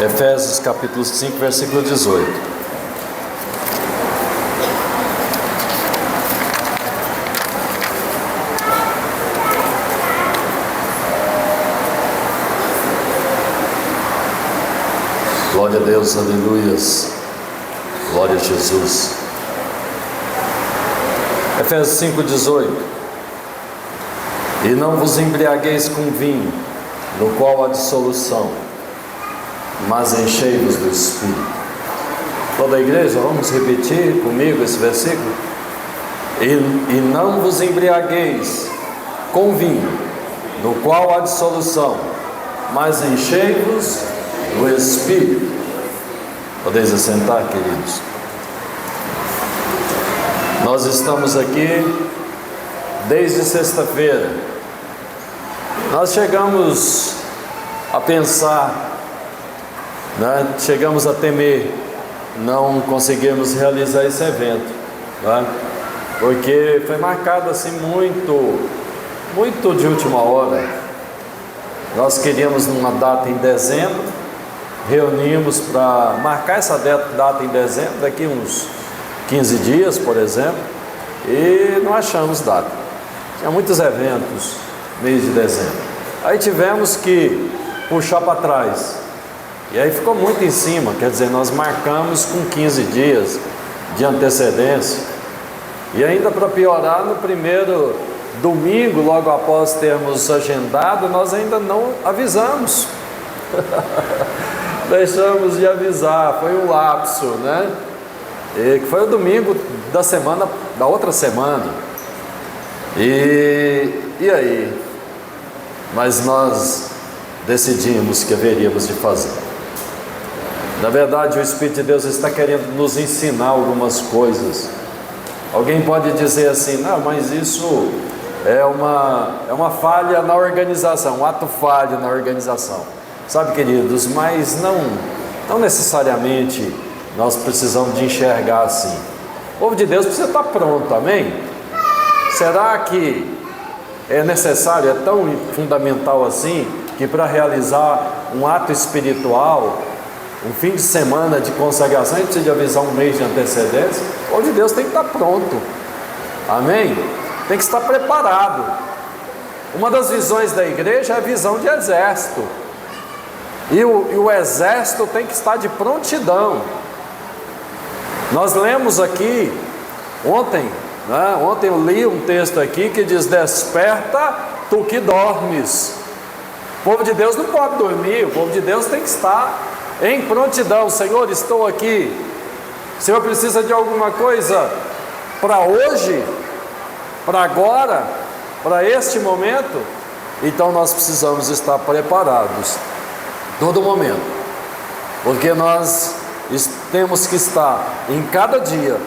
Efésios capítulo 5, versículo 18. Glória a Deus, aleluias. Glória a Jesus. Efésios 5, 18. E não vos embriagueis com vinho, no qual há dissolução, mas enchei-vos do Espírito. Toda a igreja, vamos repetir comigo esse versículo? E não vos embriagueis com vinho, no qual há dissolução, mas enchei-vos do Espírito. Podeis assentar, queridos. Nós estamos aqui desde sexta-feira. Nós chegamos a pensar, chegamos a temer não conseguirmos realizar esse evento, porque foi marcado assim muito de última hora. Nós queríamos uma data em dezembro, reunimos para marcar essa data em dezembro, daqui uns 15 dias, por exemplo, e não achamos data. Tinha muitos eventos no mês de dezembro. Aí tivemos que puxar para trás. E aí ficou muito em cima, quer dizer, nós marcamos com 15 dias de antecedência. E ainda para piorar, no primeiro domingo, logo após termos agendado, nós ainda não avisamos. Deixamos de avisar, foi um lapso, E que foi o domingo da outra semana. E aí? Mas nós decidimos que haveríamos de fazer. Na verdade, o Espírito de Deus está querendo nos ensinar algumas coisas. Alguém pode dizer assim: não, mas isso é uma falha na organização, um ato falho na organização. Sabe, queridos, mas não necessariamente nós precisamos de enxergar assim. O povo de Deus precisa estar pronto, amém? Será que é necessário, é tão fundamental assim, que para realizar um ato espiritual, um fim de semana de consagração, a gente precisa de avisar um mês de antecedência? O povo de Deus tem que estar pronto, amém? Tem que estar preparado. Uma das visões da igreja é a visão de exército, e o exército tem que estar de prontidão. Nós lemos aqui ontem eu li um texto aqui que diz: desperta tu que dormes. O povo de Deus não pode dormir, o povo de Deus tem que estar em prontidão. Senhor, estou aqui. O Senhor precisa de alguma coisa para hoje, para agora, para este momento? Então nós precisamos estar preparados todo momento, porque nós temos que estar em cada dia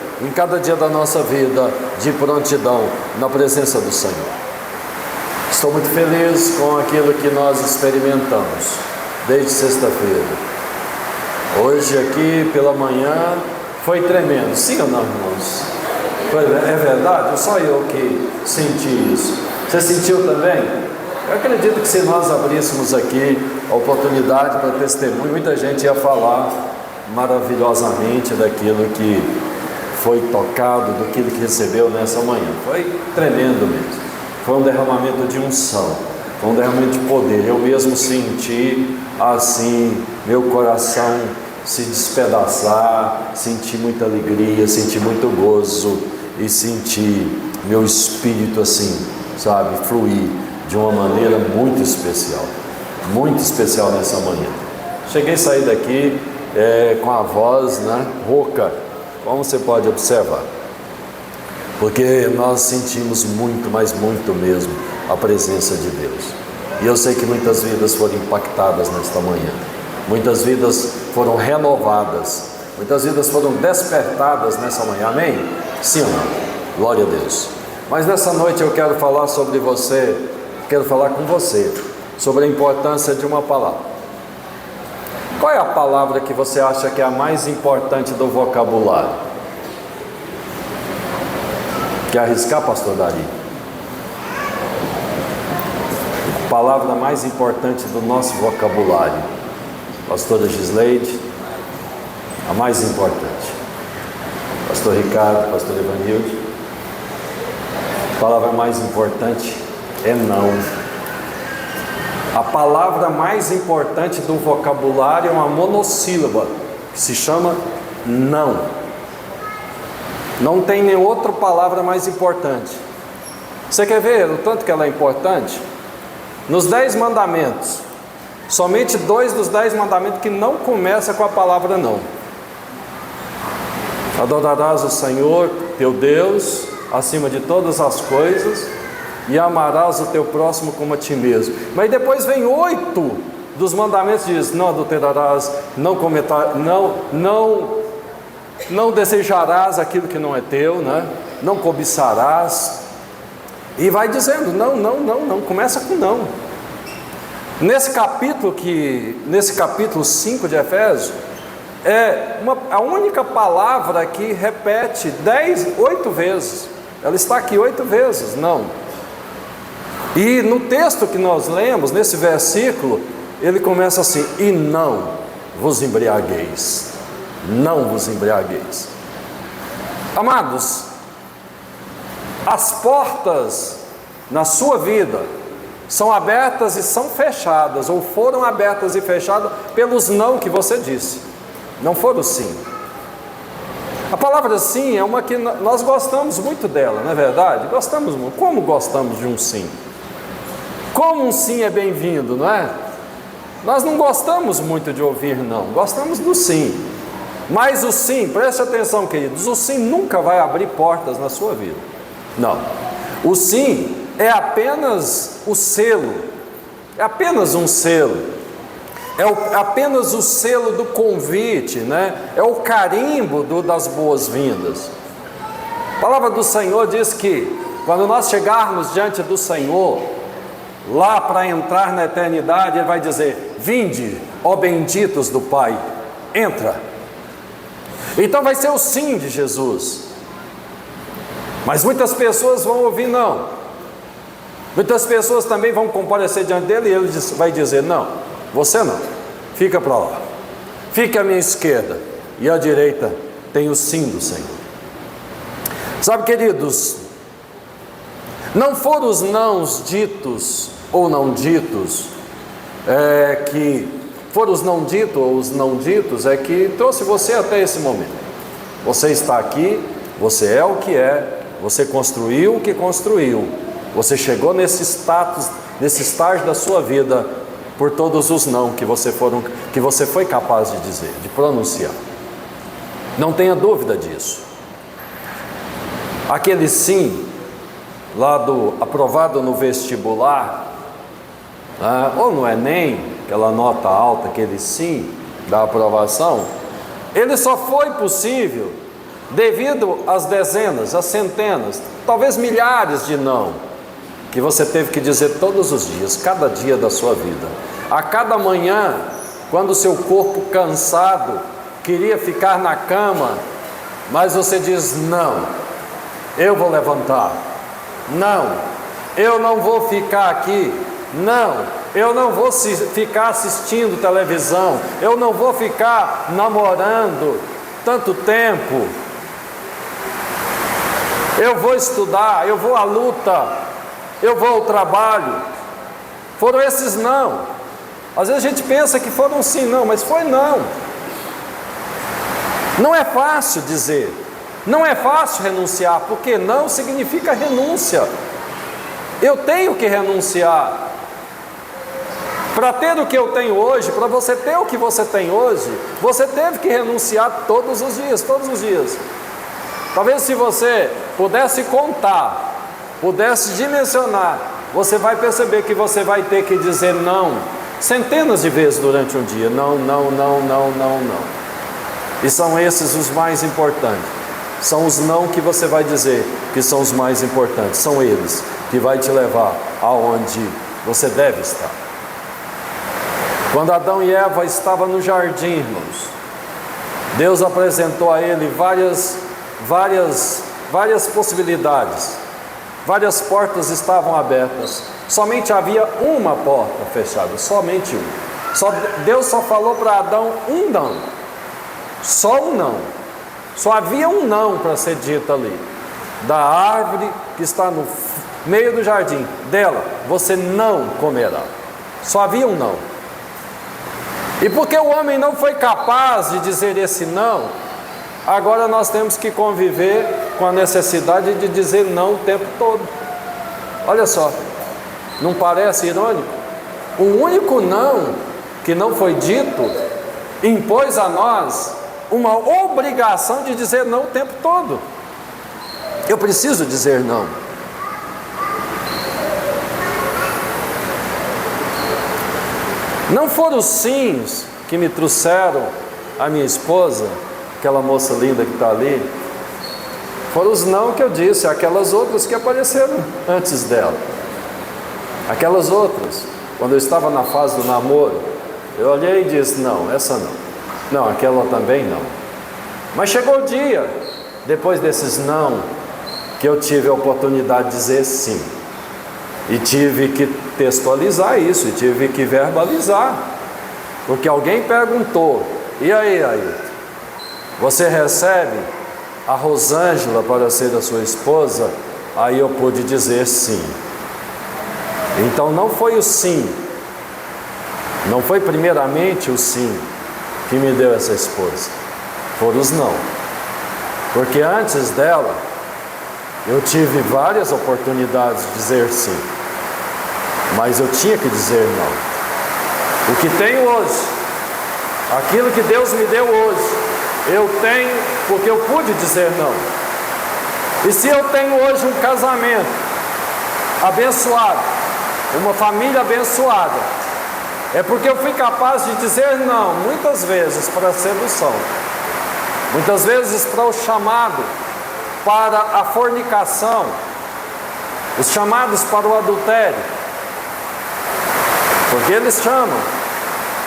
da nossa vida de prontidão na presença do Senhor. Estou muito feliz com aquilo que nós experimentamos desde sexta-feira. Hoje aqui pela manhã foi tremendo, sim ou não, irmãos? É verdade? Ou só eu que senti isso? Você sentiu também? Eu acredito que se nós abríssemos aqui a oportunidade para testemunho, muita gente ia falar maravilhosamente daquilo que foi tocado, daquilo que recebeu nessa manhã. Foi tremendo mesmo. Foi um derramamento de unção, foi um derramamento de poder. Eu mesmo senti assim, meu coração se despedaçar, senti muita alegria, senti muito gozo e senti meu espírito assim, sabe, fluir de uma maneira muito especial nessa manhã. Cheguei a sair daqui com a voz rouca, como você pode observar, porque nós sentimos muito, mas muito mesmo, a presença de Deus. E eu sei que muitas vidas foram impactadas nesta manhã, muitas vidas foram renovadas, muitas vidas foram despertadas nessa manhã, amém? Sim ou não? Glória a Deus. Mas nessa noite eu quero falar sobre você, quero falar com você sobre a importância de uma palavra. Qual é a palavra que você acha que é a mais importante do vocabulário? Quer arriscar, pastor Dari? A palavra mais importante do nosso vocabulário. pastora Gisleide, a mais importante. Pastor Ricardo, pastor Evanilde. A palavra mais importante é não. A palavra mais importante do vocabulário é uma monossílaba, que se chama não. Não tem nem outra palavra mais importante. Você quer ver o tanto que ela é importante? Nos 10 mandamentos, somente 2 dos 10 mandamentos que não começa com a palavra não. Adorarás o Senhor, teu Deus, acima de todas as coisas, e amarás o teu próximo como a ti mesmo. Mas depois vem 8 dos mandamentos, diz: não adulterarás, não cometerás, não desejarás aquilo que não é teu, né? Não cobiçarás. E vai dizendo não, começa com não. Nesse capítulo 5 de Efésios, a única palavra que repete 8 vezes. Ela está aqui 8 vezes, não. E no texto que nós lemos, nesse versículo, ele começa assim: e não vos embriagueis. Não vos embriagueis. Amados, as portas na sua vida são abertas e são fechadas, ou foram abertas e fechadas pelos não que você disse, não foram sim. A palavra sim é uma que nós gostamos muito dela, não é verdade? Gostamos muito. Como gostamos de um sim? Como um sim é bem-vindo, não é? Nós não gostamos muito de ouvir não, gostamos do sim. Mas o sim, preste atenção, queridos, o sim nunca vai abrir portas na sua vida. Não. O sim é apenas o selo, é apenas um selo, apenas o selo do convite, né? É o carimbo das boas-vindas. A palavra do Senhor diz que quando nós chegarmos diante do Senhor, lá para entrar na eternidade, Ele vai dizer: vinde, ó benditos do Pai, entra. Então vai ser o sim de Jesus. Mas muitas pessoas vão ouvir não. Muitas pessoas também vão comparecer diante dele e ele vai dizer: não, você não, fica para lá, fique à minha esquerda, e à direita tem o sim do Senhor. Sabe, queridos, não foram os nãos ditos ou não ditos foram os não ditos ou os não ditos que trouxe você até esse momento. Você está aqui, você é o que é, você construiu o que construiu, você chegou nesse estágio da sua vida por todos os não que você foi capaz de dizer, de pronunciar. Não tenha dúvida disso. Aquele sim lá aprovado no vestibular, ou no Enem, aquela nota alta, aquele sim da aprovação, ele só foi possível devido às dezenas, às centenas, talvez milhares de não que você teve que dizer todos os dias, cada dia da sua vida. A cada manhã, quando o seu corpo cansado queria ficar na cama, mas você diz: não, eu vou levantar, não, eu não vou ficar aqui, não, eu não vou ficar assistindo televisão, eu não vou ficar namorando tanto tempo, eu vou estudar, eu vou à luta, eu vou ao trabalho. Foram esses não. Às vezes a gente pensa que foram sim, não, mas foi não. Não é fácil dizer, não é fácil renunciar, porque não significa renúncia. Eu tenho que renunciar. Para ter o que eu tenho hoje, para você ter o que você tem hoje, você teve que renunciar todos os dias, todos os dias. Talvez se você pudesse contar, pudesse dimensionar, você vai perceber que você vai ter que dizer não centenas de vezes durante um dia. Não. E são esses os mais importantes. São os não que você vai dizer que são os mais importantes. São eles que vai te levar aonde você deve estar. Quando Adão e Eva estavam no jardim, irmãos, Deus apresentou a ele várias possibilidades. Várias portas estavam abertas. Somente havia uma porta fechada, somente uma. Deus só falou para Adão um não. Só um não. Só havia um não para ser dito ali. Da árvore que está no meio do jardim, dela você não comerá. Só havia um não. E porque o homem não foi capaz de dizer esse não, agora nós temos que conviver com a necessidade de dizer não o tempo todo. Olha só, não parece irônico? O único não que não foi dito impôs a nós uma obrigação de dizer não o tempo todo. Eu preciso dizer não. Não foram os sims que me trouxeram a minha esposa, aquela moça linda que está ali. Foram os não que eu disse, aquelas outras que apareceram antes dela. Aquelas outras, quando eu estava na fase do namoro, eu olhei e disse, não, essa não. Não, aquela também não. Mas chegou o dia, depois desses não, que eu tive a oportunidade de dizer sim. E tive que textualizar isso, e tive que verbalizar. Porque alguém perguntou, e aí, você recebe a Rosângela para ser a sua esposa? Aí eu pude dizer sim. Então não foi o sim, não foi primeiramente o sim que me deu essa esposa, foram os não. Porque antes dela, eu tive várias oportunidades de dizer sim, mas eu tinha que dizer não. O que tenho hoje, aquilo que Deus me deu hoje, eu tenho porque eu pude dizer não. E se eu tenho hoje um casamento abençoado, uma família abençoada, é porque eu fui capaz de dizer não, muitas vezes para a sedução, muitas vezes para o chamado, para a fornicação, os chamados para o adultério, porque eles chamam,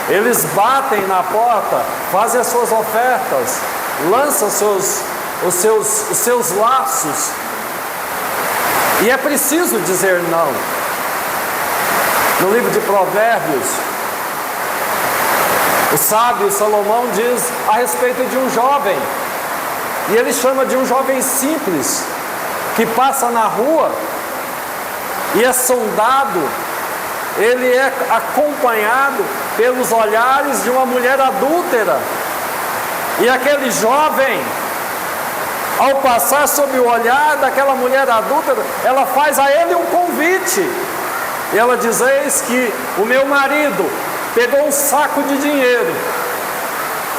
eles batem na porta, fazem as suas ofertas, lançam os seus laços, e é preciso dizer não. No livro de Provérbios, o sábio Salomão diz a respeito de um jovem, e ele chama de um jovem simples, que passa na rua e é sondado, ele é acompanhado pelos olhares de uma mulher adúltera, e aquele jovem, ao passar sob o olhar daquela mulher adúltera, ela faz a ele um convite, e ela diz, eis que o meu marido pegou um saco de dinheiro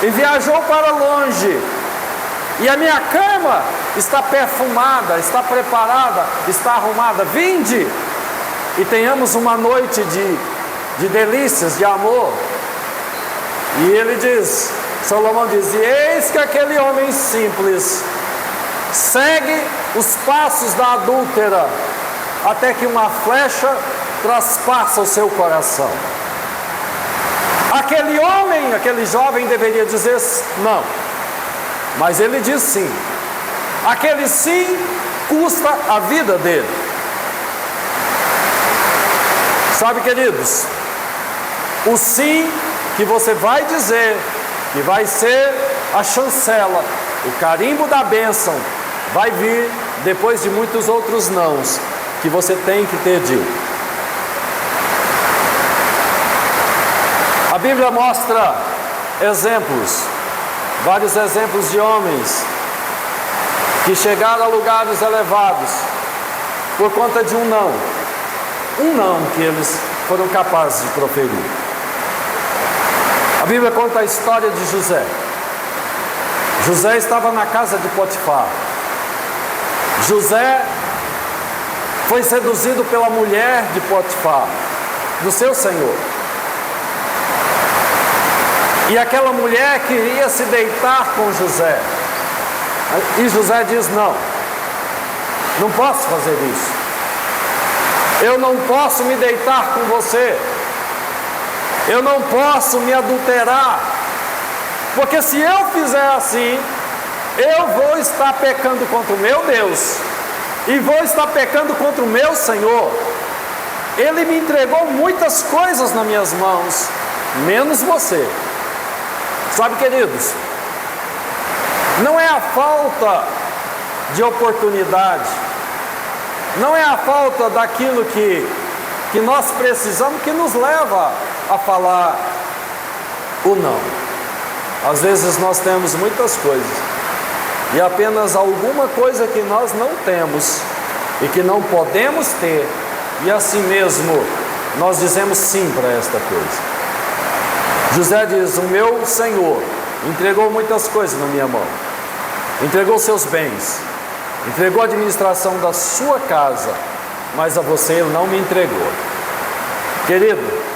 e viajou para longe, e a minha cama está perfumada, está preparada, está arrumada, vinde e tenhamos uma noite de delícias, de amor. E ele diz, Salomão diz, e eis que aquele homem simples segue os passos da adúltera, até que uma flecha traspassa o seu coração. Aquele homem, aquele jovem deveria dizer não, mas ele diz sim. Aquele sim custa a vida dele. Sabe, queridos, o sim que você vai dizer, que vai ser a chancela, o carimbo da bênção, vai vir depois de muitos outros nãos que você tem que ter dito. A Bíblia mostra exemplos, vários exemplos de homens que chegaram a lugares elevados por conta de um não que eles foram capazes de proferir. A Bíblia conta a história de José. José estava na casa de Potifar. José foi seduzido pela mulher de Potifar, do seu senhor. E aquela mulher queria se deitar com José. E José diz, não posso fazer isso. Eu não posso me deitar com você. Eu não posso me adulterar. Porque se eu fizer assim, eu vou estar pecando contra o meu Deus. E vou estar pecando contra o meu Senhor. Ele me entregou muitas coisas nas minhas mãos. menos você. Sabe, queridos, não é a falta de oportunidade, não é a falta daquilo que nós precisamos que nos leva a falar o não. Às vezes nós temos muitas coisas e apenas alguma coisa que nós não temos e que não podemos ter, e assim mesmo nós dizemos sim para esta coisa. José diz: o meu Senhor entregou muitas coisas na minha mão, entregou seus bens, entregou a administração da sua casa, mas a você ele não me entregou. Querido,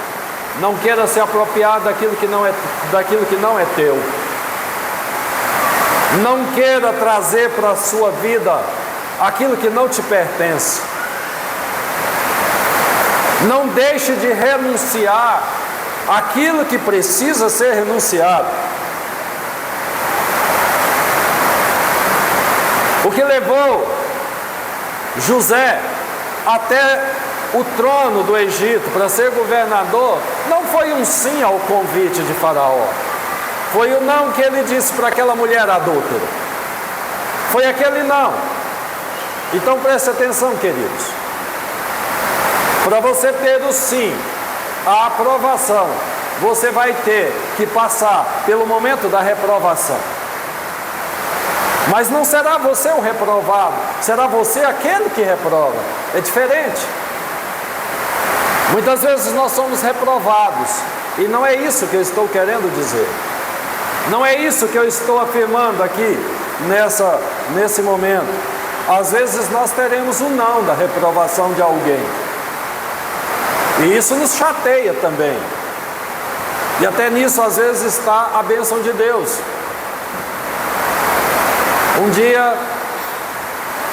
não queira se apropriar daquilo que não é teu. Não queira trazer para a sua vida aquilo que não te pertence. Não deixe de renunciar aquilo que precisa ser renunciado. O que levou José até o trono do Egito para ser governador não foi um sim ao convite de Faraó, foi o não que ele disse para aquela mulher adúltera. Foi aquele não. Então preste atenção, queridos. Para você ter o sim, a aprovação, você vai ter que passar pelo momento da reprovação. Mas não será você o reprovado, será você aquele que reprova. É diferente. Muitas vezes nós somos reprovados, e não é isso que eu estou querendo dizer. Não é isso que eu estou afirmando aqui, nesse momento. Às vezes nós teremos o não da reprovação de alguém, e isso nos chateia também. E até nisso às vezes está a bênção de Deus. Um dia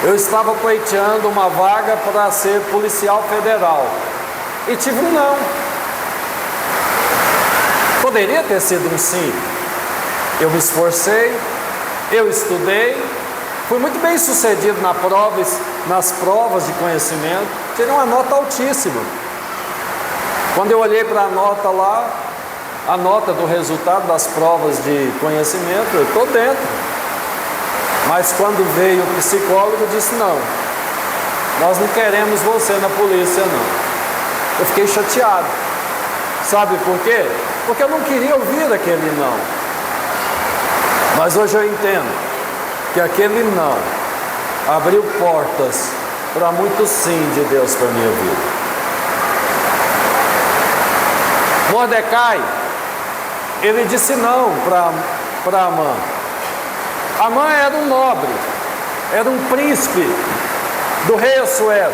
eu estava pleiteando uma vaga para ser policial federal e tive um não. Poderia ter sido um sim. Eu me esforcei, eu estudei, fui muito bem sucedido nas provas de conhecimento, tirei uma nota altíssima. Quando eu olhei para a nota lá, a nota do resultado das provas de conhecimento, eu estou dentro. Mas quando veio o psicólogo, disse: não, nós não queremos você na polícia, não. Eu fiquei chateado. Sabe por quê? Porque eu não queria ouvir aquele não. Mas hoje eu entendo que aquele não abriu portas para muito sim de Deus para a minha vida. Mordecai, ele disse não para Amã. Amã era um nobre, era um príncipe do rei Assuero.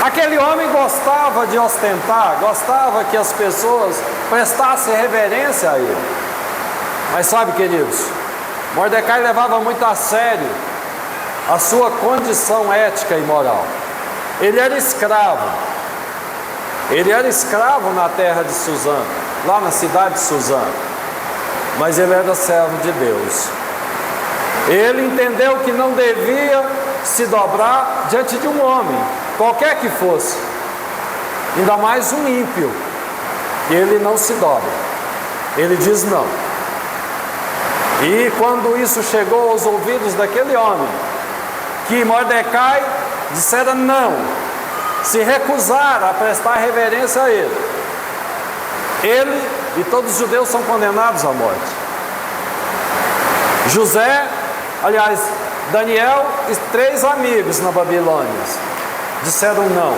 Aquele homem gostava de ostentar, gostava que as pessoas prestassem reverência a ele. Mas sabe, queridos, Mordecai levava muito a sério a sua condição ética e moral. Ele era escravo na terra de Suzã, lá na cidade de Suzã, mas ele era servo de Deus. Ele entendeu que não devia se dobrar diante de um homem, qualquer que fosse, ainda mais um ímpio. E ele não se dobra, ele diz não. E quando isso chegou aos ouvidos daquele homem, que Mordecai dissera não, se recusara a prestar reverência a ele, ele e todos os judeus são condenados à morte. Daniel e 3 amigos na Babilônia disseram não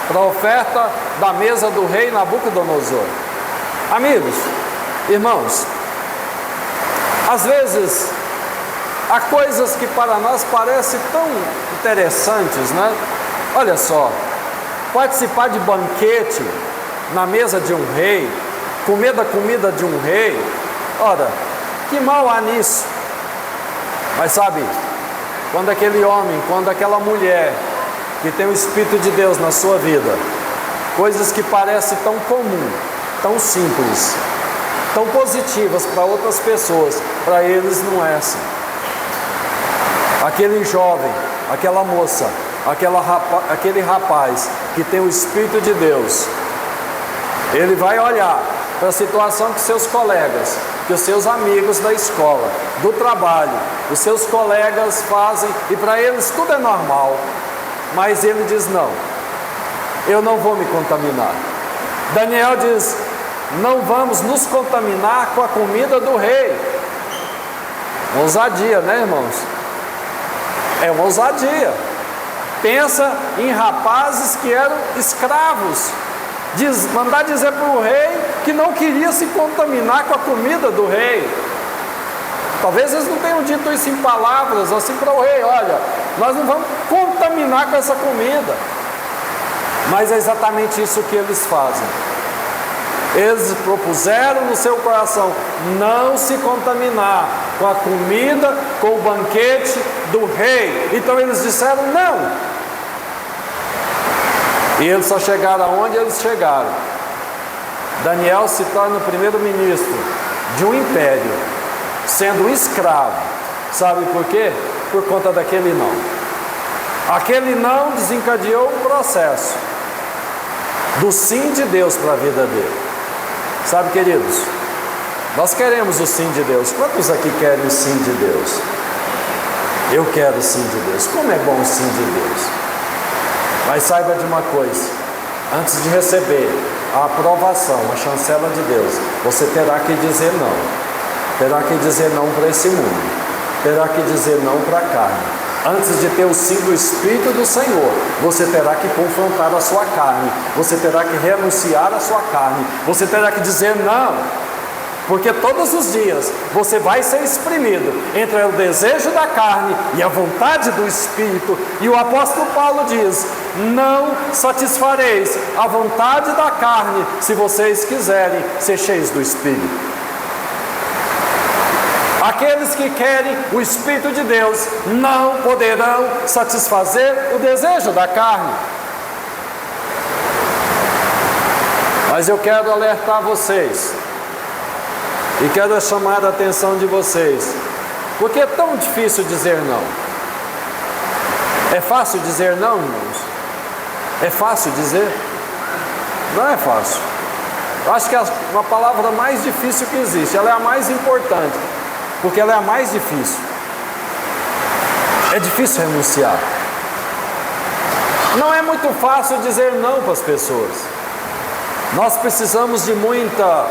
para a oferta da mesa do rei Nabucodonosor. Amigos, irmãos, às vezes há coisas que para nós parecem tão interessantes, né? Olha só, participar de banquete na mesa de um rei, comer da comida de um rei, ora, que mal há nisso? Mas sabe, quando aquele homem, quando aquela mulher que tem o Espírito de Deus na sua vida, coisas que parecem tão comum, tão simples, tão positivas para outras pessoas, para eles não é assim. Aquele jovem, aquela moça, aquele rapaz que tem o Espírito de Deus, Ele vai olhar para a situação que seus colegas, que os seus amigos da escola, do trabalho, os seus colegas fazem, e para eles tudo é normal. Mas ele diz: não, eu não vou me contaminar. Daniel diz: não vamos nos contaminar com a comida do rei. Uma ousadia, né, irmãos? É uma ousadia. Pensa em rapazes que eram escravos, mandar dizer para o rei que não queria se contaminar com a comida do rei. Talvez eles não tenham dito isso em palavras assim para o rei: olha, nós não vamos contaminar com essa comida. Mas é exatamente isso que eles fazem. Eles propuseram no seu coração não se contaminar com a comida, com o banquete do rei. Então eles disseram não. E eles só chegaram aonde eles chegaram. Daniel se torna o primeiro-ministro de um império, sendo um escravo. Sabe por quê? Por conta daquele não. Aquele não desencadeou um processo do sim de Deus para a vida dele. Sabe, queridos, nós queremos o sim de Deus. Quantos aqui querem o sim de Deus? Eu quero o sim de Deus. Como é bom o sim de Deus. Mas saiba de uma coisa: antes de receber a aprovação, a chancela de Deus, você terá que dizer não. Terá que dizer não para esse mundo. Terá que dizer não para a carne. Antes de ter o sim do Espírito do Senhor, você terá que confrontar a sua carne. Você terá que renunciar à sua carne. Você terá que dizer não. Porque todos os dias você vai ser exprimido entre o desejo da carne e a vontade do Espírito. E o apóstolo Paulo diz: não satisfareis a vontade da carne, se vocês quiserem ser cheios do Espírito. Aqueles que querem o Espírito de Deus não poderão satisfazer o desejo da carne. Mas eu quero alertar vocês, e quero chamar a atenção de vocês, porque é tão difícil dizer não. É fácil dizer não, irmãos? É fácil dizer? Não é fácil. Eu acho que é uma palavra mais difícil que existe. Ela é a mais importante, porque ela é a mais difícil. É difícil renunciar. Não é muito fácil dizer não para as pessoas. Nós precisamos de muita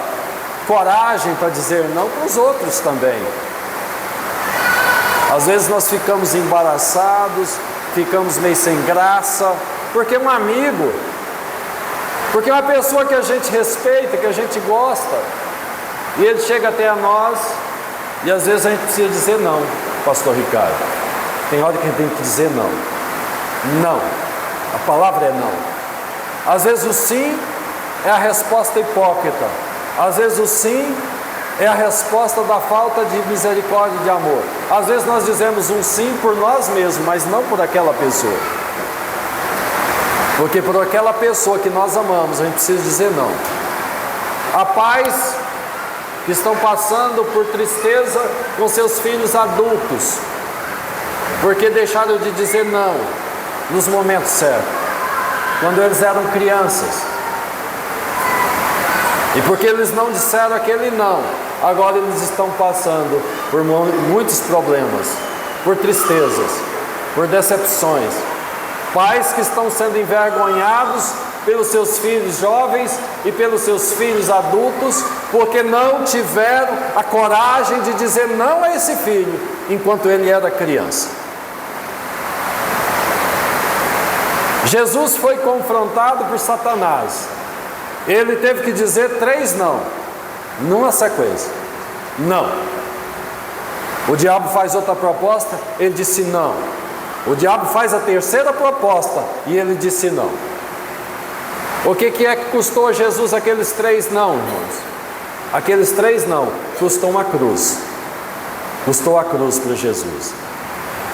coragem para dizer não para os outros também. Às vezes nós ficamos embaraçados, ficamos meio sem graça, porque um amigo, porque uma pessoa que a gente respeita, que a gente gosta, e ele chega até a nós, e às vezes a gente precisa dizer não, pastor Ricardo. Tem hora que a gente tem que dizer não. Não. A palavra é não. Às vezes o sim é a resposta hipócrita. Às vezes o sim é a resposta da falta de misericórdia e de amor. Às vezes nós dizemos um sim por nós mesmos, mas não por aquela pessoa. Porque por aquela pessoa que nós amamos, a gente precisa dizer não. Há pais que estão passando por tristeza com seus filhos adultos, porque deixaram de dizer não nos momentos certos, quando eles eram crianças. E porque eles não disseram aquele não, agora eles estão passando por muitos problemas, por tristezas, por decepções. Pais que estão sendo envergonhados pelos seus filhos jovens e pelos seus filhos adultos, porque não tiveram a coragem de dizer não a esse filho, enquanto ele era criança. Jesus foi confrontado por Satanás. Ele teve que dizer 3 não, numa sequência. Não. O diabo faz outra proposta, ele disse não. O diabo faz a terceira proposta e ele disse não. O que é que custou a Jesus aqueles 3 não, irmãos? Aqueles 3 não, custou uma cruz. Custou a cruz para Jesus.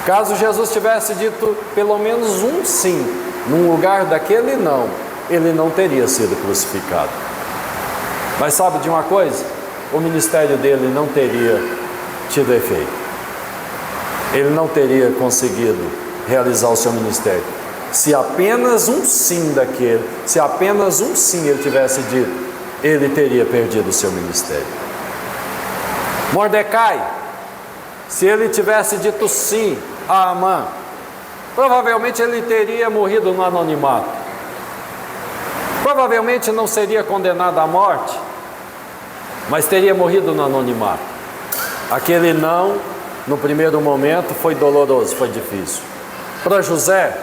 Caso Jesus tivesse dito pelo menos um sim, num lugar daquele não, ele não teria sido crucificado. Mas sabe de uma coisa? O ministério dele não teria tido efeito. Ele não teria conseguido realizar o seu ministério se apenas um sim daquele, se apenas um sim ele tivesse dito ele teria perdido o seu ministério. Mordecai, se ele tivesse dito sim a Amã, provavelmente ele teria morrido no anonimato. Provavelmente não seria condenado à morte, mas teria morrido no anonimato. Aquele não, no primeiro momento, foi doloroso, foi difícil. Para José,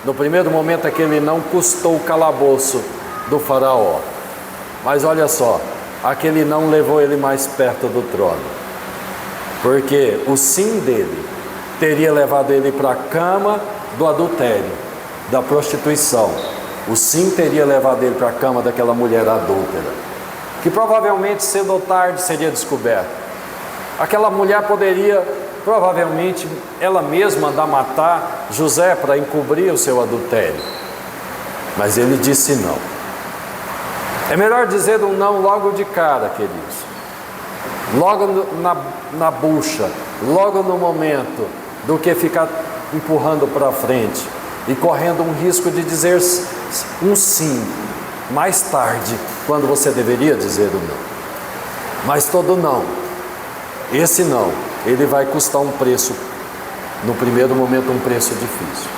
no primeiro momento, aquele não custou o calabouço do faraó. Mas olha só, aquele não levou ele mais perto do trono, porque o sim dele teria levado ele para a cama do adultério, da prostituição. O sim teria levado ele para a cama daquela mulher adúltera, que provavelmente cedo ou tarde seria descoberta. Aquela mulher poderia, provavelmente, ela mesma mandar matar José para encobrir o seu adultério. Mas ele disse não. É melhor dizer um não logo de cara, queridos. Logo na bucha, logo no momento, do que ficar empurrando para frente e correndo um risco de dizer um sim mais tarde, quando você deveria dizer o não. Mas todo não, esse não, ele vai custar um preço, no primeiro momento um preço difícil.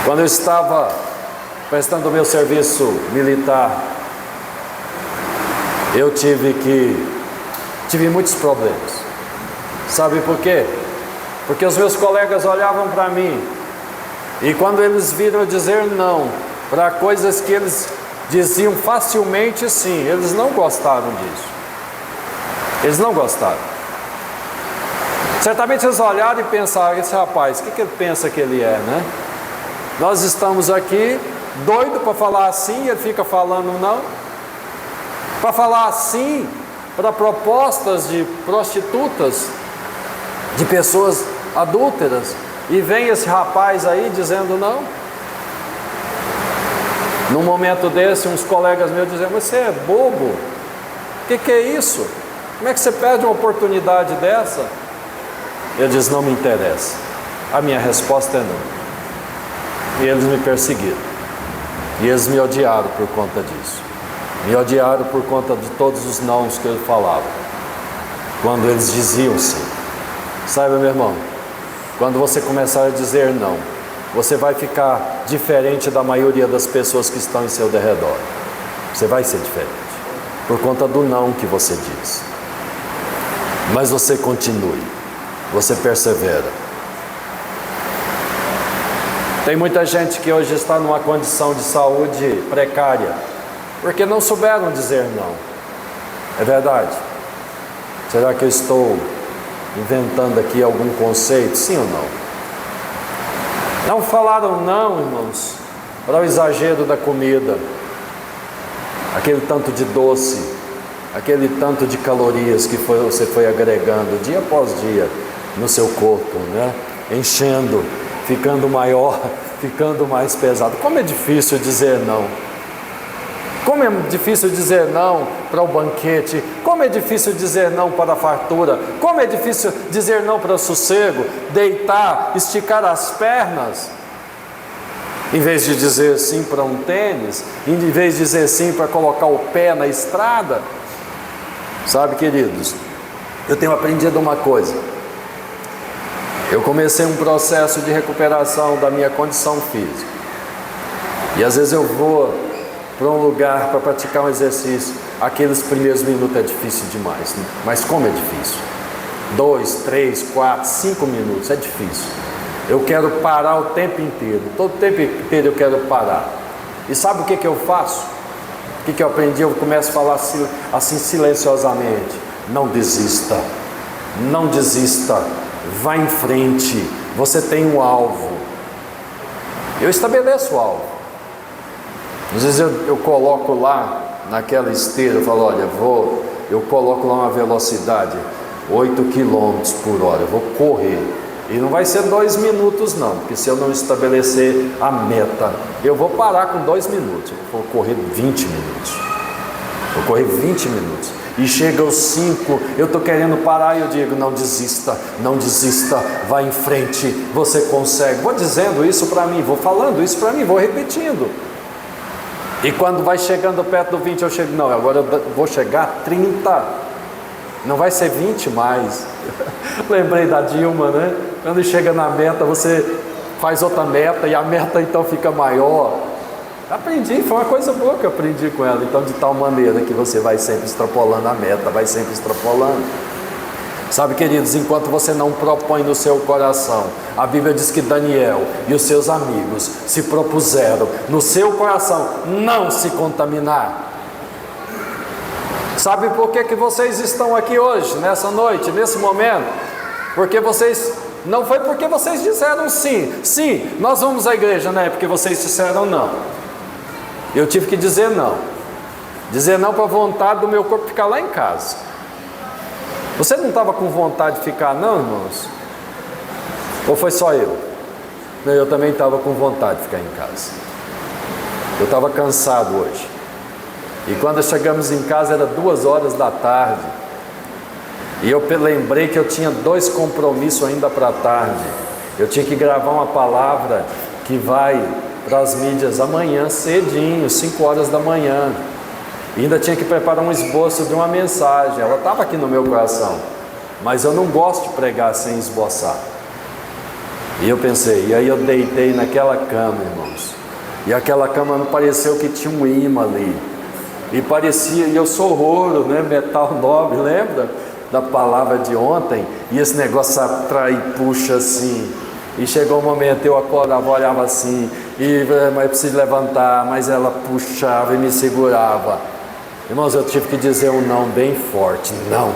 Quando eu estava prestando o meu serviço militar, eu tive muitos problemas. Sabe por quê? Porque os meus colegas olhavam para mim e quando eles viram eu dizer não para coisas que eles diziam facilmente sim, eles não gostaram disso. Eles não gostaram. Certamente eles olharam e pensaram, esse rapaz, o que ele pensa que ele é, né? Nós estamos aqui, doido para falar sim, ele fica falando não. Para falar sim para propostas de prostitutas, de pessoas adúlteras, e vem esse rapaz aí dizendo não. Num momento desse, uns colegas meus diziam, você é bobo, o que é isso? Como é que você perde uma oportunidade dessa? Eu disse, não me interessa, a minha resposta é não. E eles me perseguiram, e eles me odiaram por conta disso, me odiaram por conta de todos os nãos que eu falava, quando eles diziam sim. Saiba, meu irmão, quando você começar a dizer não, você vai ficar diferente da maioria das pessoas que estão em seu derredor. Você vai ser diferente, por conta do não que você diz. Mas você continue, você persevera. Tem muita gente que hoje está numa condição de saúde precária, porque não souberam dizer não. É verdade? Será que eu estou inventando aqui algum conceito? Sim ou não? Não falaram não, irmãos, para o exagero da comida, aquele tanto de doce, aquele tanto de calorias que você foi agregando dia após dia no seu corpo, né? Enchendo, ficando maior, ficando mais pesado. Como é difícil dizer não. Como é difícil dizer não para o banquete, como é difícil dizer não para a fartura, como é difícil dizer não para o sossego, deitar, esticar as pernas, em vez de dizer sim para um tênis, em vez de dizer sim para colocar o pé na estrada. Sabe, queridos, eu tenho aprendido uma coisa. Eu comecei um processo de recuperação da minha condição física, e às vezes eu vou para um lugar para praticar um exercício, aqueles primeiros minutos é difícil demais, né? Mas como é difícil? 2, 3, 4, 5 minutos, é difícil. Eu quero parar o tempo inteiro, todo o tempo inteiro eu quero parar. E sabe o que eu faço? O que eu aprendi? Eu começo a falar assim silenciosamente: não desista, não desista, vá em frente, você tem um alvo. Eu estabeleço o alvo. Às vezes eu coloco lá naquela esteira, eu falo, olha, eu coloco lá uma velocidade 8 km por hora, eu vou correr. E não vai ser 2 minutos não, porque se eu não estabelecer a meta, eu vou parar com 2 minutos, eu vou correr 20 minutos. Vou correr 20 minutos. E chega aos 5, eu estou querendo parar e eu digo, não desista, não desista, vá em frente, você consegue. Vou dizendo isso para mim, vou falando isso para mim, vou repetindo. E quando vai chegando perto do 20, eu chego, não, agora eu vou chegar a 30. Não vai ser 20 mais. Lembrei da Dilma, né? Quando chega na meta, você faz outra meta e a meta então fica maior. Aprendi, foi uma coisa boa que eu aprendi com ela. Então, de tal maneira que você vai sempre extrapolando a meta, vai sempre extrapolando. Sabe, queridos, enquanto você não propõe no seu coração, a Bíblia diz que Daniel e os seus amigos se propuseram no seu coração não se contaminar. Sabe por que vocês estão aqui hoje, nessa noite, nesse momento? Porque vocês, não foi porque vocês disseram sim, nós vamos à igreja, não é porque vocês disseram não. Eu tive que dizer não para a vontade do meu corpo ficar lá em casa. Você não estava com vontade de ficar não, irmãos? Ou foi só eu? Não, eu também estava com vontade de ficar em casa. Eu estava cansado hoje. E quando chegamos em casa era 2h da tarde. E eu lembrei que eu tinha 2 compromissos ainda para a tarde. Eu tinha que gravar uma palavra que vai para as mídias amanhã cedinho, 5h da manhã. E ainda tinha que preparar um esboço de uma mensagem. Ela estava aqui no meu coração, mas eu não gosto de pregar sem esboçar. E eu pensei, e aí eu deitei naquela cama, irmãos. E aquela cama não pareceu que tinha um imã ali. E parecia, e eu sou ouro, né? Metal nobre, lembra da palavra de ontem? E esse negócio atrai e puxa assim. E chegou um momento, eu acordava, olhava assim, mas eu preciso levantar, mas ela puxava e me segurava. Irmãos, eu tive que dizer um não bem forte, não,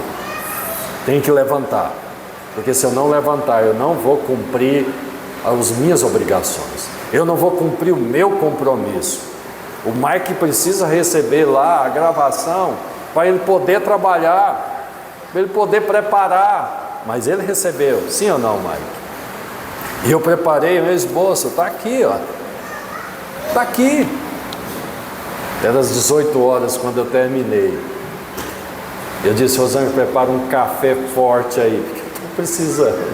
tem que levantar, porque se eu não levantar, eu não vou cumprir as minhas obrigações, eu não vou cumprir o meu compromisso. O Mike precisa receber lá a gravação, para ele poder trabalhar, para ele poder preparar, mas ele recebeu, sim ou não, Mike? E eu preparei o meu esboço, está aqui, ó. Está aqui. Era às 18h quando eu terminei. Eu disse, Rosane, prepara um café forte aí, porque estou precisando.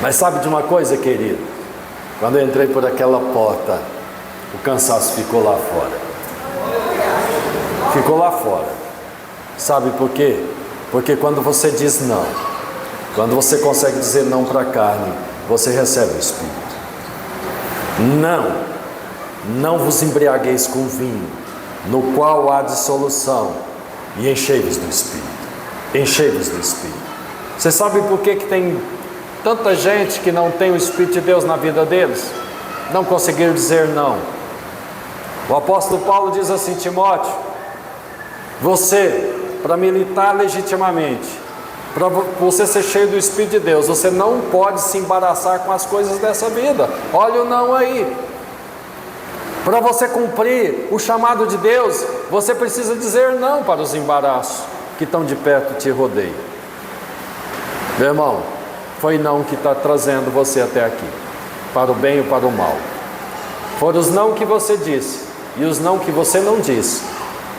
Mas sabe de uma coisa, querido? Quando eu entrei por aquela porta, o cansaço ficou lá fora. Ficou lá fora. Sabe por quê? Porque quando você diz não, quando você consegue dizer não para a carne, você recebe o Espírito. Não vos embriagueis com vinho, no qual há dissolução, e enchei-vos do Espírito. Enchei-vos do Espírito. Você sabe por que tem tanta gente que não tem o Espírito de Deus na vida deles? Não conseguiram dizer não. O apóstolo Paulo diz assim, Timóteo, você, para militar legitimamente, para você ser cheio do Espírito de Deus, você não pode se embaraçar com as coisas dessa vida. Olha o não aí. Para você cumprir o chamado de Deus, você precisa dizer não para os embaraços que estão de perto e te rodeiam. Meu irmão, foi não que está trazendo você até aqui, para o bem ou para o mal. Foram os não que você disse e os não que você não disse,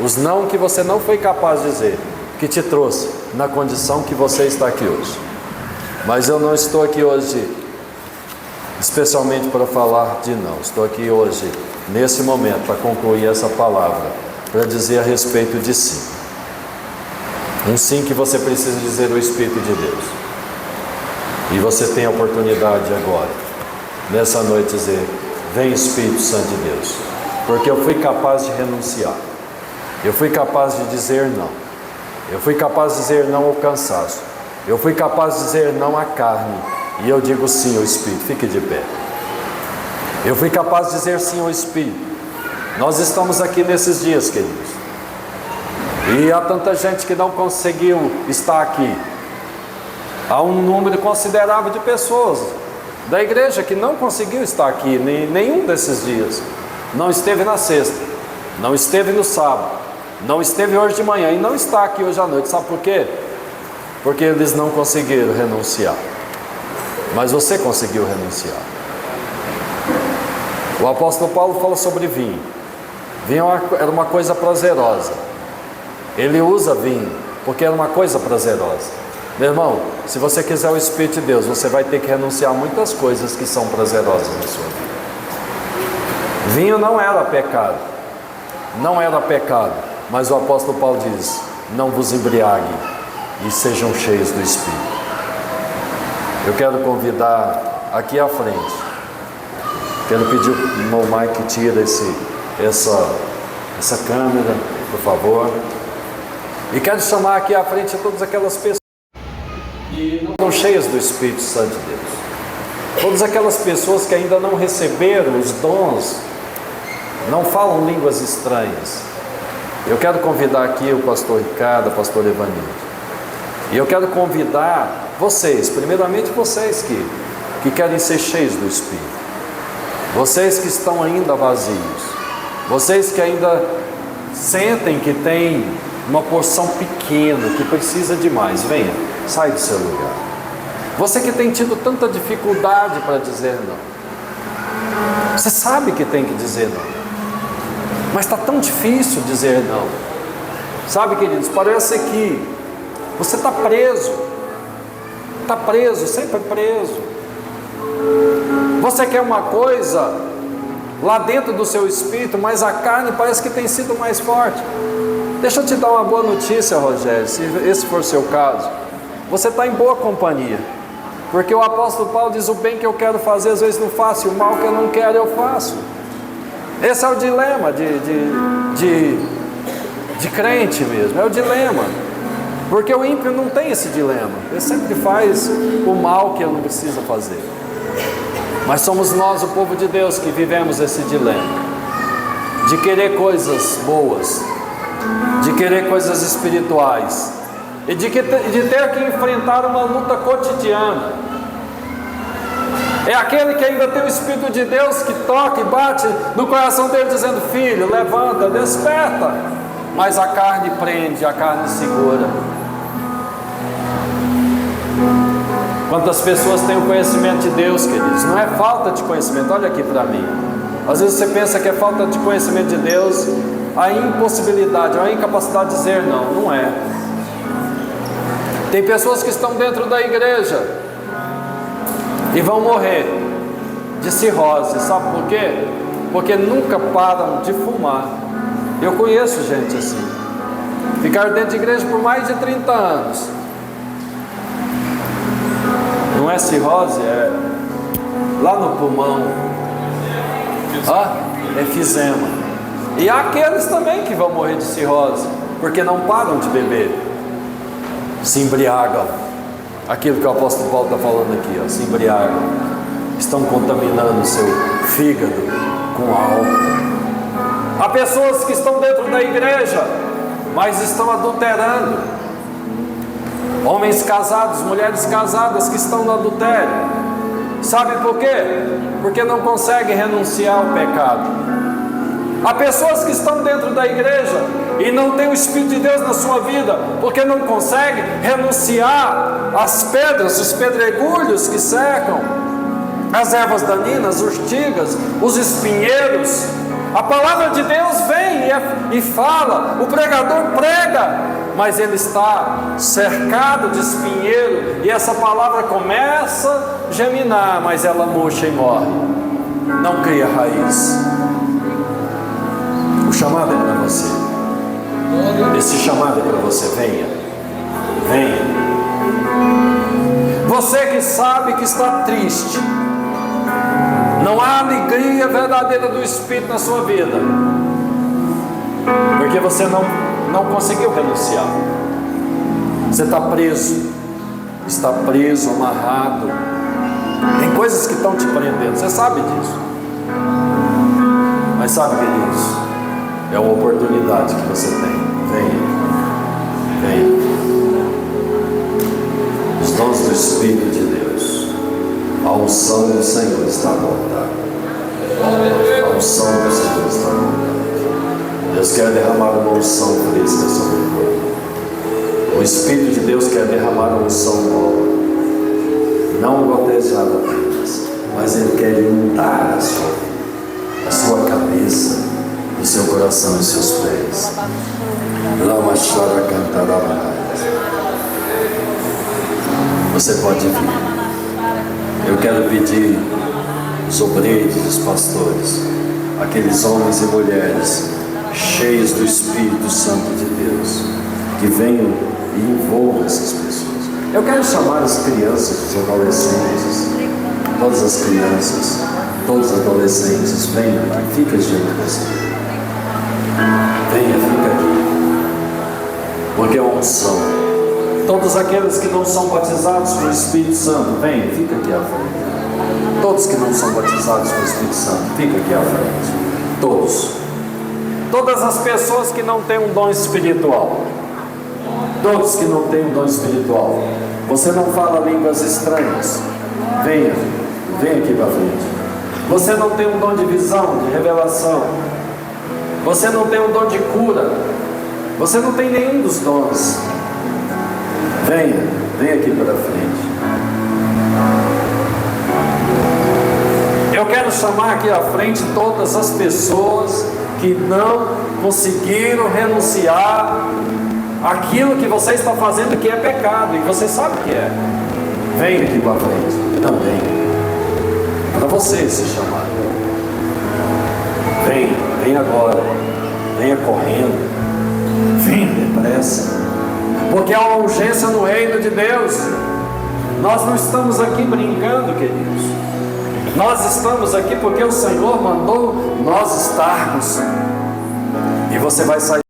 os não que você não foi capaz de dizer, que te trouxe na condição que você está aqui hoje. Mas eu não estou aqui hoje especialmente para falar de não. Estou aqui hoje, nesse momento, para concluir essa palavra, para dizer a respeito de sim. Um sim que você precisa dizer ao Espírito de Deus. E você tem a oportunidade agora, nessa noite, dizer, vem Espírito Santo de Deus. Porque eu fui capaz de renunciar. Eu fui capaz de dizer não. Eu fui capaz de dizer não ao cansaço. Eu fui capaz de dizer não à carne. E eu digo sim ao Espírito. Fique de pé. Eu fui capaz de dizer sim ao Espírito. Nós estamos aqui nesses dias, queridos. E há tanta gente que não conseguiu estar aqui. Há um número considerável de pessoas da igreja que não conseguiu estar aqui nenhum desses dias. Não esteve na sexta. Não esteve no sábado. Não esteve hoje de manhã e não está aqui hoje à noite. Sabe por quê? Porque eles não conseguiram renunciar. Mas você conseguiu renunciar. O apóstolo Paulo fala sobre vinho. Vinho era uma coisa prazerosa. Ele usa vinho porque era uma coisa prazerosa. Meu irmão, se você quiser o Espírito de Deus, você vai ter que renunciar a muitas coisas que são prazerosas na sua vida. Vinho não era pecado. não era pecado, mas o apóstolo Paulo diz: não vos embriaguem e sejam cheios do Espírito. Eu quero convidar aqui à frente, quero pedir ao irmão Mike que tira essa câmera, por favor, e quero chamar aqui à frente todas aquelas pessoas que não estão cheias do Espírito Santo de Deus, todas aquelas pessoas que ainda não receberam os dons, não falam línguas estranhas. Eu quero convidar aqui o pastor Ricardo, a pastora Evanilde, e eu quero convidar vocês, primeiramente vocês que querem ser cheios do Espírito, vocês que estão ainda vazios, vocês que ainda sentem que tem uma porção pequena, que precisa de mais, venha, sai do seu lugar. Você que tem tido tanta dificuldade para dizer não, você sabe que tem que dizer não, mas está tão difícil dizer não. Sabe, queridos, parece que você está preso, sempre preso. Você quer uma coisa lá dentro do seu espírito, mas a carne parece que tem sido mais forte. Deixa eu te dar uma boa notícia, Rogério, se esse for o seu caso. Você está em boa companhia, porque o apóstolo Paulo diz: o bem que eu quero fazer às vezes não faço, e o mal que eu não quero eu faço. Esse é o dilema de crente mesmo, é o dilema, porque o ímpio não tem esse dilema, ele sempre faz o mal que ele não precisa fazer. Mas somos nós, o povo de Deus, que vivemos esse dilema de querer coisas boas, de querer coisas espirituais, e de ter que enfrentar uma luta cotidiana. É aquele que ainda tem o Espírito de Deus que toca e bate no coração dele dizendo: filho, levanta, desperta. Mas a carne prende, a carne segura. Quantas pessoas têm o conhecimento de Deus, queridos? Não é falta de conhecimento, olha aqui para mim. Às vezes você pensa que é falta de conhecimento de Deus, a impossibilidade, a incapacidade de dizer não, não é. Tem pessoas que estão dentro da igreja e vão morrer de cirrose, sabe por quê? Porque nunca param de fumar. Eu conheço gente assim, ficaram dentro de igreja por mais de 30 anos. Não é cirrose, é lá no pulmão, efizema. E há aqueles também que vão morrer de cirrose, porque não param de beber, se embriagam. Aquilo que o apóstolo Paulo está falando aqui, se embriagam, estão contaminando o seu fígado com álcool. Há pessoas que estão dentro da igreja, mas estão adulterando. Homens casados, mulheres casadas que estão no adultério. Sabe por quê? Porque não conseguem renunciar ao pecado. Há pessoas que estão dentro da igreja e não tem o Espírito de Deus na sua vida, porque não conseguem renunciar às pedras, os pedregulhos que cercam, as ervas daninhas, as urtigas, os espinheiros. A palavra de Deus vem e fala, o pregador prega, mas ele está cercado de espinheiro, e essa palavra começa a geminar, mas ela murcha e morre, não cria raiz. O chamado é para você, esse chamado é para você, venha. Você que sabe que está triste, não há alegria verdadeira do Espírito na sua vida, porque você não conseguiu renunciar. Você está preso, amarrado. Tem coisas que estão te prendendo, você sabe disso. Mas sabe, queridos, é uma oportunidade que você tem. Venha. Os dons do Espírito de Deus, a unção do Senhor está voltada. A unção do Senhor está voltada. Deus quer derramar uma unção fresca sobre o corpo. O Espírito de Deus quer derramar uma unção nova, não gotejada apenas, mas Ele quer inundar a sua cabeça, o seu coração e os seus pés. Lama chora cantará. Você pode vir. Eu quero pedir os obreiros, os pastores, aqueles homens e mulheres cheios do Espírito Santo de Deus, que venham e envolvam essas pessoas. Eu quero chamar as crianças, os adolescentes, todas as crianças, todos os adolescentes, venham aqui, fica diante de você. Venha, fica aqui, porque é uma unção. Todos aqueles que não são batizados com o Espírito Santo, venha, fica aqui à frente. Todos que não são batizados com o Espírito Santo, fica aqui à frente. Todos. Todas as pessoas que não têm um dom espiritual. Todos que não têm um dom espiritual. Você não fala línguas estranhas. Venha aqui para frente. Você não tem um dom de visão, de revelação. Você não tem um dom de cura. Você não tem nenhum dos dons. Venha aqui para frente. Eu quero chamar aqui à frente todas as pessoas que não conseguiram renunciar àquilo que você está fazendo que é pecado, e você sabe que é. Venha aqui para frente também, para você se chamar. Venha agora, venha correndo, venha depressa, porque há uma urgência no reino de Deus. Nós não estamos aqui brincando, queridos. Nós estamos aqui porque o Senhor mandou nós estarmos. E você vai sair